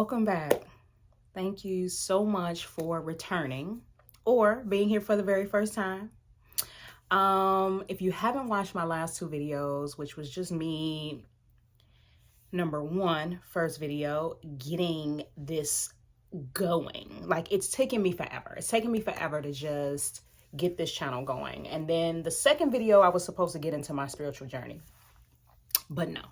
Welcome back. Thank you so much for returning or being here for the very first time. If you haven't watched my last two videos, which was just me, number one, first video, getting this going. Like, it's taken me forever. It's taken me forever to just get this channel going. And then the second video, I was supposed to get into my spiritual journey. But no,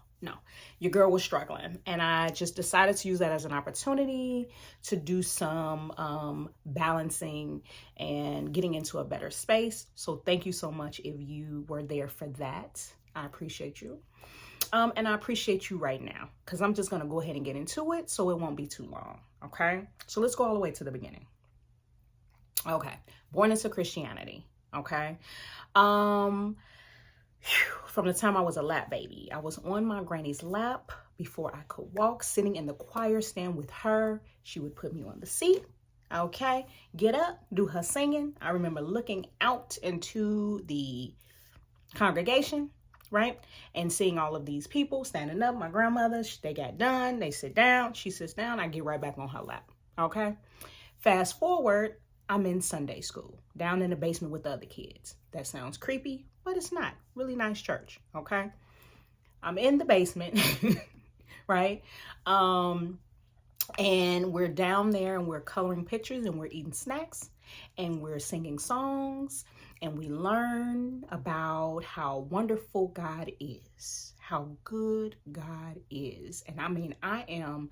your girl was struggling, and I just decided to use that as an opportunity to do some balancing and getting into a better space. So thank you so much if you were there for that. I appreciate you. And I appreciate you right now, because I'm just going to go ahead and get into it so it won't be too long. Okay, so let's go all the way to the beginning. Okay, born into Christianity. Okay. From the time I was a lap baby, I was on my granny's lap before I could walk, sitting in the choir stand with her. She would put me on the seat. Okay, get up, do her singing. I remember looking out into the congregation, right, and seeing all of these people standing up. My grandmother, they got done, they sit down, she sits down, I get right back on her lap. Okay, fast forward, I'm in Sunday school, down in the basement with the other kids. That sounds creepy, but it's not. Really nice church, okay? I'm in the basement, right? And we're down there and we're coloring pictures and we're eating snacks and we're singing songs and we learn about how wonderful God is, how good God is. And I mean, I'm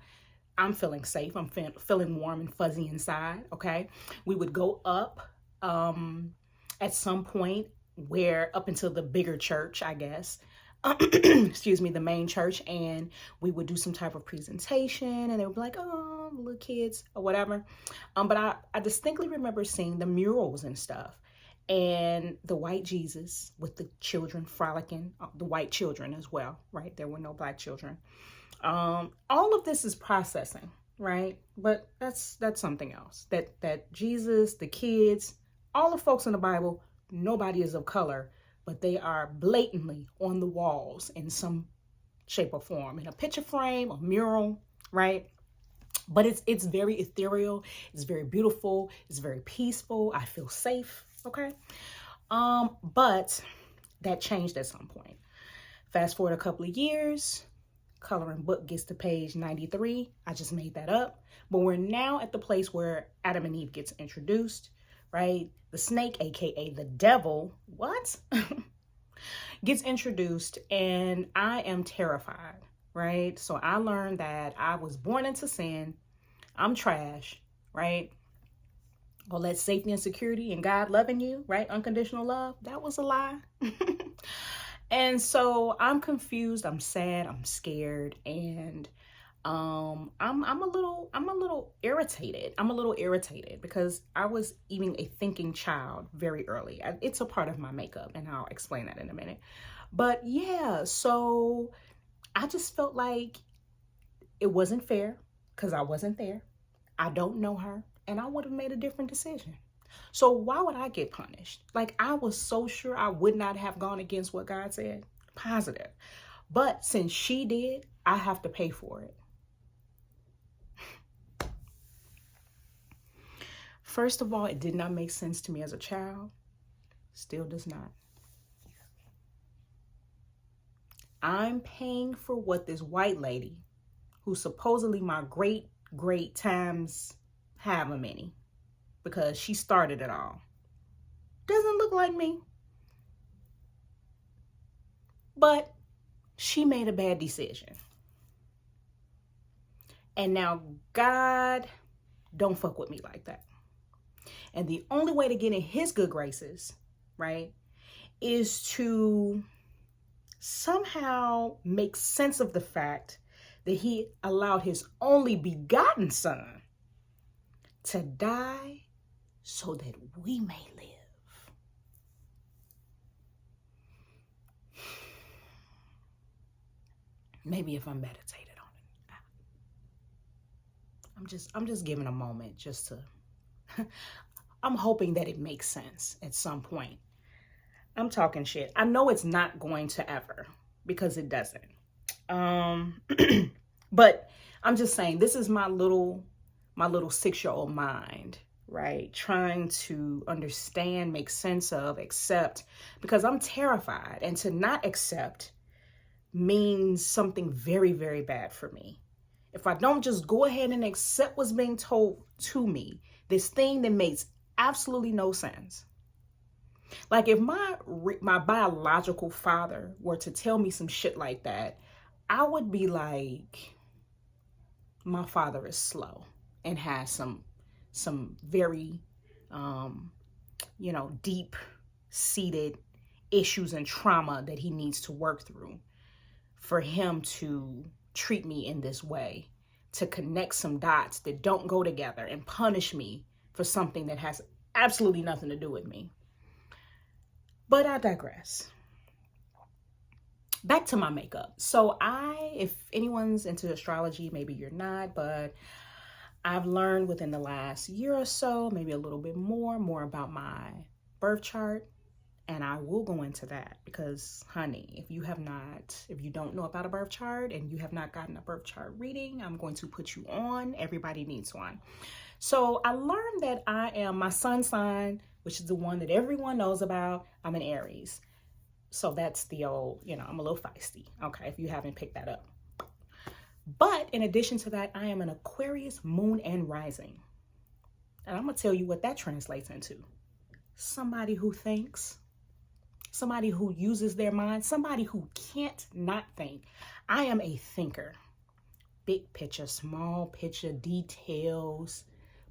feeling safe. I'm feeling warm and fuzzy inside, okay? We would go up at some point where up until the bigger church, I guess, excuse me, the main church, and we would do some type of presentation and they would be like, oh, little kids or whatever. But I distinctly remember seeing the murals and stuff and the white Jesus with the children frolicking, the white children as well, right? There were no black children. All of this is processing, right? But that's something else. That Jesus, the kids, all the folks in the Bible, nobody is of color, but they are blatantly on the walls in some shape or form, in a picture frame, a mural, right? But it's very ethereal, it's very beautiful, it's very peaceful. I feel safe, okay? But that changed at some point. Fast forward a couple of years, coloring book gets to page 93. I just made that up. But we're now at the place where Adam and Eve gets introduced, right? The snake, aka the devil, gets introduced, and I am terrified, right? So I learned that I was born into sin. I'm trash, right? All that safety and security and God loving you, right? Unconditional love, that was a lie. And so I'm confused, I'm sad, I'm scared, and I'm a little irritated. I'm a little irritated because I was even a thinking child very early. It's a part of my makeup, and I'll explain that in a minute. But yeah, so I just felt like it wasn't fair because I wasn't there. I don't know her, and I would have made a different decision. So why would I get punished? Like, I was so sure I would not have gone against what God said. Positive. But since she did, I have to pay for it. First of all, it did not make sense to me as a child. Still does not. I'm paying for what this white lady, who's supposedly my great times however many, because she started it all, doesn't look like me. But she made a bad decision. And now God don't fuck with me like that. And the only way to get in his good graces, right, is to somehow make sense of the fact that he allowed his only begotten son to die so that we may live. Maybe if I meditated on it. I'm just giving a moment just to I'm hoping that it makes sense at some point. I'm talking shit. I know it's not going to ever, because it doesn't. But I'm just saying, this is my little 6-year-old mind, right? Trying to understand, make sense of, accept, because I'm terrified. And to not accept means something very, very bad for me. If I don't just go ahead and accept what's being told to me, this thing that makes absolutely no sense. Like if my biological father were to tell me some shit like that, I would be like, my father is slow and has some very deep seated issues and trauma that he needs to work through for him to treat me in this way, to connect some dots that don't go together and punish me for something that has absolutely nothing to do with me. But I digress. Back to my makeup. So if anyone's into astrology, maybe you're not, but I've learned within the last year or so, maybe a little bit more about my birth chart. And I will go into that because, honey, if you don't know about a birth chart and you have not gotten a birth chart reading, I'm going to put you on. Everybody needs one. So I learned that I am my sun sign, which is the one that everyone knows about. I'm an Aries. So that's the old, I'm a little feisty. Okay, if you haven't picked that up. But in addition to that, I am an Aquarius moon and rising. And I'm going to tell you what that translates into. Somebody who thinks. Somebody who uses their mind, somebody who can't not think. I am a thinker. Big picture, small picture, details,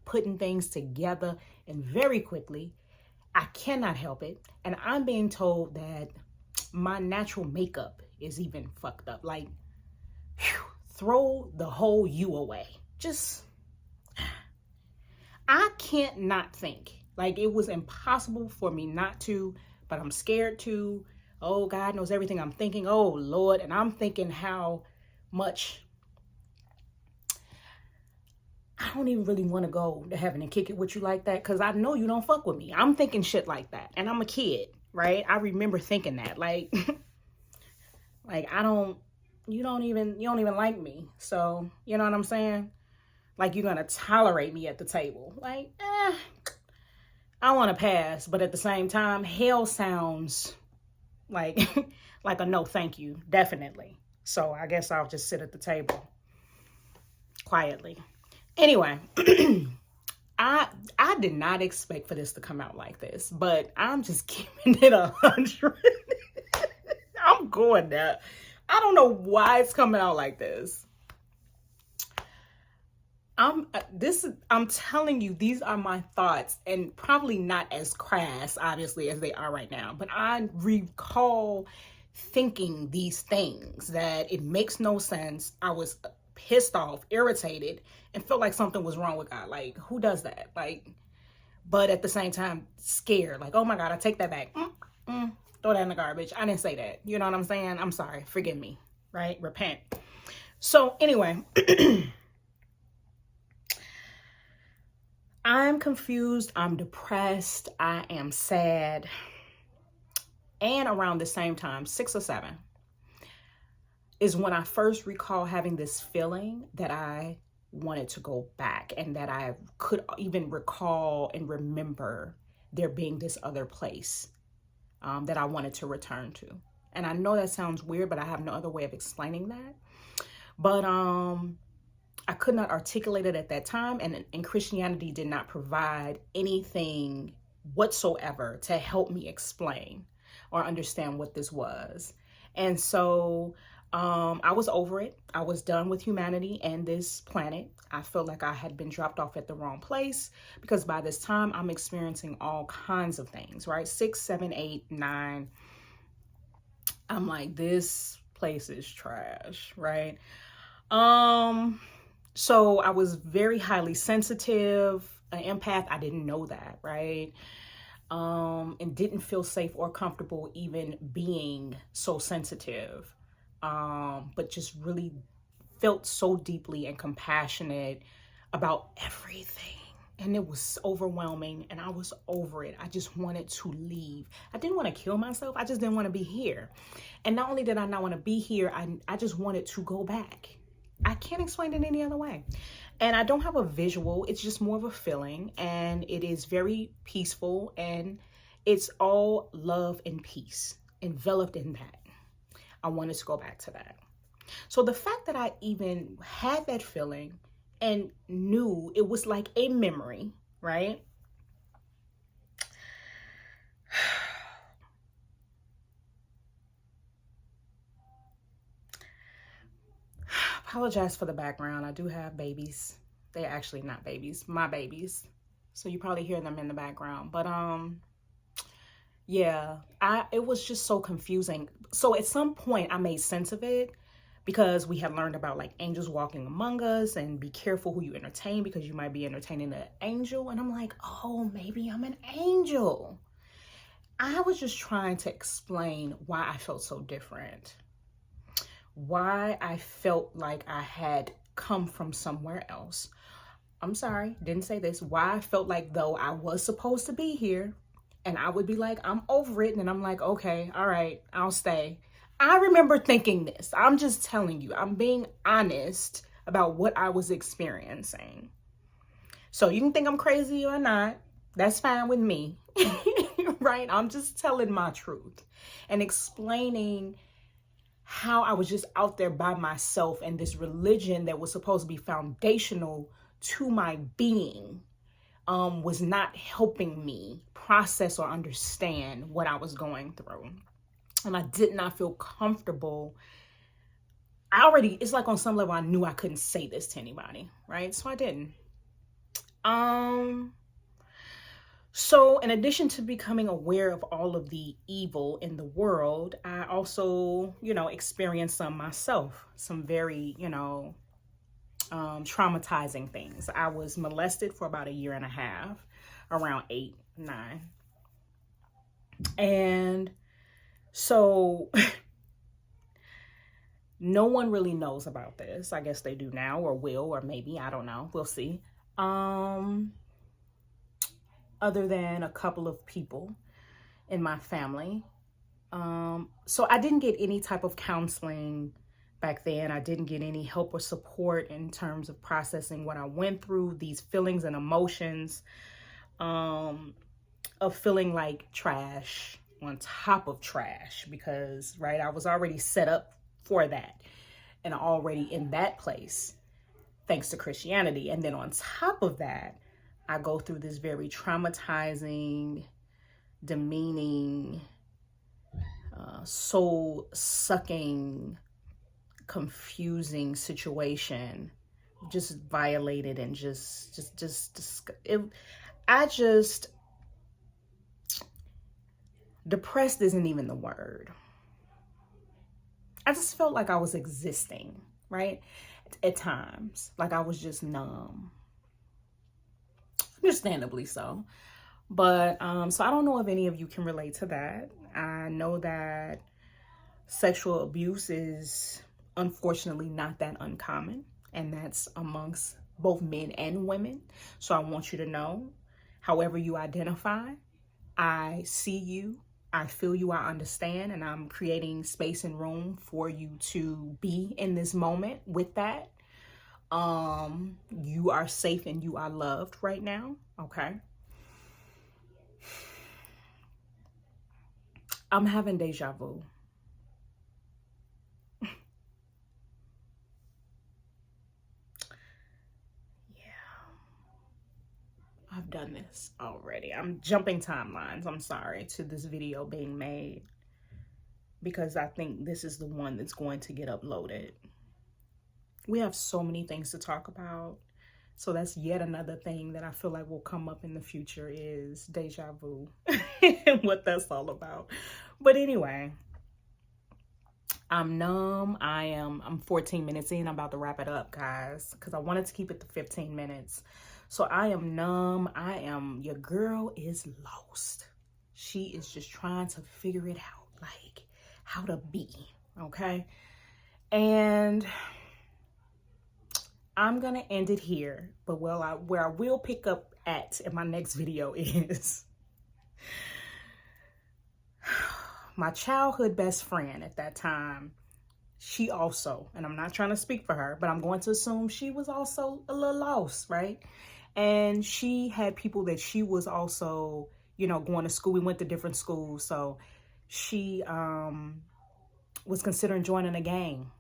putting things together, and very quickly. I cannot help it. And I'm being told that my natural makeup is even fucked up. Like, throw the whole you away. I can't not think. Like, it was impossible for me not to. But I'm scared to. Oh, God knows everything I'm thinking. Oh, Lord. And I'm thinking how much I don't even really want to go to heaven and kick it with you like that. Because I know you don't fuck with me. I'm thinking shit like that. And I'm a kid, right? I remember thinking that. Like, you don't even like me. So, you know what I'm saying? Like, you're going to tolerate me at the table. Like, I want to pass, but at the same time, hell sounds like like a no thank you, definitely. So I guess I'll just sit at the table quietly. Anyway, I did not expect for this to come out like this, but I'm just giving it 100. I'm going there. I don't know why it's coming out like this. I'm telling you, these are my thoughts, and probably not as crass, obviously, as they are right now. But I recall thinking these things that it makes no sense. I was pissed off, irritated, and felt like something was wrong with God. Like, who does that? Like, but at the same time, scared. Like, oh my God, I take that back. Throw that in the garbage. I didn't say that. You know what I'm saying? I'm sorry. Forgive me. Right? Repent. So anyway. I'm confused, I'm depressed, I am sad. And around the same time, 6 or 7, is when I first recall having this feeling that I wanted to go back and that I could even recall and remember there being this other place that I wanted to return to. And I know that sounds weird, but I have no other way of explaining that. But I could not articulate it at that time, and Christianity did not provide anything whatsoever to help me explain or understand what this was. And so I was over it. I was done with humanity and this planet. I felt like I had been dropped off at the wrong place because by this time I'm experiencing all kinds of things, right? 6, 7, 8, 9. I'm like, this place is trash, right? So I was very highly sensitive, an empath. I didn't know that, right? And didn't feel safe or comfortable even being so sensitive. But just really felt so deeply and compassionate about everything. And it was overwhelming and I was over it. I just wanted to leave. I didn't want to kill myself. I just didn't want to be here. And not only did I not want to be here, I just wanted to go back. I can't explain it any other way. And I don't have a visual, it's just more of a feeling, and it is very peaceful, and it's all love and peace enveloped in that. I wanted to go back to that. So the fact that I even had that feeling and knew it was like a memory, right? Apologize for the background. I do have babies. They're actually not babies, my babies. So you probably hear them in the background. But yeah, it was just so confusing. So at some point I made sense of it because we had learned about like angels walking among us and be careful who you entertain because you might be entertaining an angel. And I'm like, oh, maybe I'm an angel. I was just trying to explain why I felt so different. Why I felt like I had come from somewhere else. I'm sorry, didn't say this. Why I felt like though I was supposed to be here, and I would be like, I'm over it. And I'm like, okay, all right, I'll stay. I remember thinking this. I'm just telling you, I'm being honest about what I was experiencing. So you can think I'm crazy or not. That's fine with me, right? I'm just telling my truth and explaining how I was just out there by myself, and this religion that was supposed to be foundational to my being was not helping me process or understand what I was going through. And I did not feel comfortable. It's like on some level I knew I couldn't say this to anybody, right? So I didn't. So in addition to becoming aware of all of the evil in the world, I also, experienced some myself, some very, traumatizing things. I was molested for about 1.5 years, around 8, 9. And so no one really knows about this. I guess they do now, or will, or maybe, I don't know. We'll see. Other than a couple of people in my family. So I didn't get any type of counseling back then. I didn't get any help or support in terms of processing what I went through, these feelings and emotions of feeling like trash on top of trash, because, right, I was already set up for that and already in that place, thanks to Christianity. And then on top of that, I go through this very traumatizing, demeaning, soul-sucking, confusing situation. Just violated and depressed isn't even the word. I just felt like I was existing, right? At times, like I was just numb. Understandably so. But so I don't know if any of you can relate to that. I know that sexual abuse is unfortunately not that uncommon, and that's amongst both men and women. So I want you to know, however you identify, I see you, I feel you, I understand, and I'm creating space and room for you to be in this moment with that. You are safe and you are loved right now. Okay. I'm having deja vu. I've done this already. I'm jumping timelines. I'm sorry to this video being made because I think this is the one that's going to get uploaded. We have so many things to talk about. So that's yet another thing that I feel like will come up in the future is deja vu and what that's all about. But anyway, I'm numb. I'm 14 minutes in. I'm about to wrap it up, guys, because I wanted to keep it to 15 minutes. So I am numb. Your girl is lost. She is just trying to figure it out, like how to be, okay? And I'm gonna end it here, but where I will pick up at in my next video is my childhood best friend at that time she also, and I'm not trying to speak for her, but I'm going to assume she was also a little lost, right? And she had people that she was also, you know, going to school. We went to different schools. So she was considering joining a gang.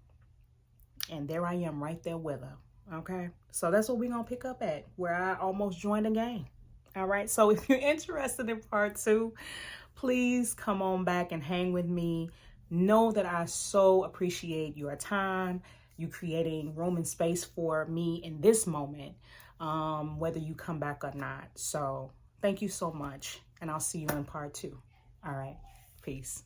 And there I am right there with her. Okay. So that's what we're going to pick up at, where I almost joined a gang. All right. So if you're interested in part 2, please come on back and hang with me. Know that I so appreciate your time, you creating room and space for me in this moment, whether you come back or not. So thank you so much. And I'll see you in part 2. All right. Peace.